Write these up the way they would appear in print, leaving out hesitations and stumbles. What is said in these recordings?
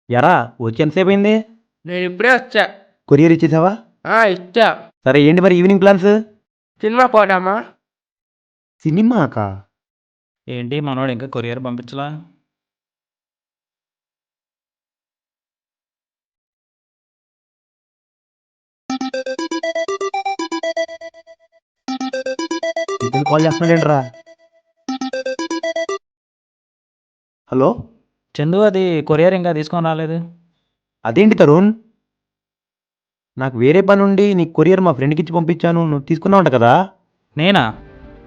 ఎరా వచ్చి ఎంతసేపు అయింది? నేను ఇప్పుడే వచ్చా. కొరియర్ ఇచ్చేసావా? ఇచ్చా. సరే ఏంటి మరి ఈవినింగ్ ప్లాన్స్? సినిమా పోదామా? సినిమాకా? ఏంటి మనోడు ఇంకా కొరియర్ పంపించలా? ఇతను కాల్ చేస్తున్నాడేంట్రా? హలో, చందు అది కొరియర్ ఇంకా తీసుకొని రాలేదు. అదేంటి తరుణ్, నాకు వేరే పని ఉండి నీకు కొరియర్ మా ఫ్రెండ్కి ఇచ్చి పంపించాను, నువ్వు తీసుకున్నావంట కదా? నేనా?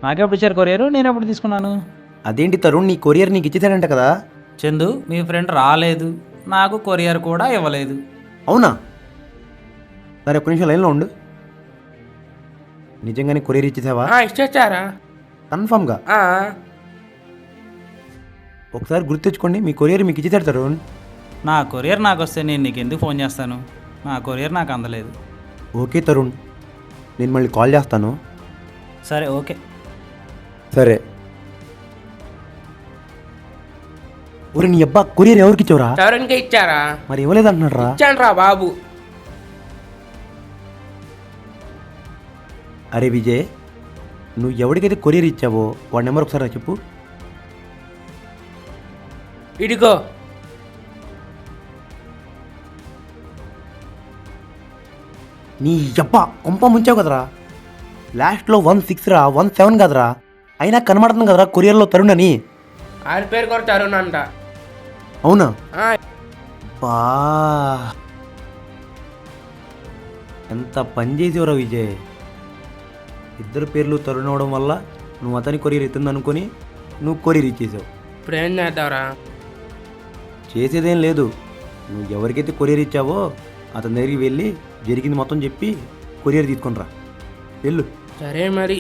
నాకెప్పుడు ఇచ్చారు కొరియరు? నేను ఎప్పుడు తీసుకున్నాను? అదేంటి తరుణ్, నీ కొరియర్ నీకు ఇచ్చేసాడంట కదా? చందు, మీ ఫ్రెండ్ రాలేదు, నాకు కొరియర్ కూడా ఇవ్వలేదు. అవునా? సరే ఒక్క నిమిషం లైన్లో ఉండు. నిజంగానే కొరియర్ ఇచ్చేసావా? ఇచ్చేచ్చారా? కన్ఫామ్గా? ఒకసారి గుర్తు తెచ్చుకోండి, మీ కొరియర్ మీకు ఇచ్చేసాడు తరుణ్. నా కొరియర్ నాకు వస్తే నేను నీకు ఎందుకు ఫోన్ చేస్తాను? నా కొరియర్ నాకు అందలేదు. ఓకే తరుణ్, నేను మళ్ళీ కాల్ చేస్తాను. సరే ఓకే. సరే. ఒరే నీ అబ్బా, కొరియర్ ఎవరికి ఇచ్చావురా? తరుణ్కి ఇచ్చారా? మరి ఇవ్వలేదు అంటున్నాడు రా. ఇచ్చాను రా బాబు. అరే విజయ్, నువ్వు ఎవరికైతే కొరియర్ ఇచ్చావో వాడి నెంబర్ ఒకసారి నాకు చెప్పు. ఇదిగో. నీ అబ్బా కొంప ముంచావు కదరా. లాస్ట్లో 16 రా, 17 కదరా. అయినా కనబడుతుంది కదరా కొరియర్లో తరుణ్ అని. ఆయన పేరు కూడా తరుణ్ అంట. అవునా? ఆ, బా, ఎంత పని చేసేవరా విజయ్. ఇద్దరు పేర్లు తరుణ్ అవడం వల్ల నువ్వు అతని కొరియర్ ఎత్తుంది అనుకొని నువ్వు కొరియర్ ఇచ్చేసావు. ఇప్పుడు ఏం చేద్దాంరా? చేసేదేం లేదు, నువ్వు ఎవరికైతే కొరియర్ ఇచ్చావో అతని దగ్గరికి వెళ్ళి జరిగింది మొత్తం చెప్పి కొరియర్ తీసుకొని రా. వెళ్ళు. సరే మరి.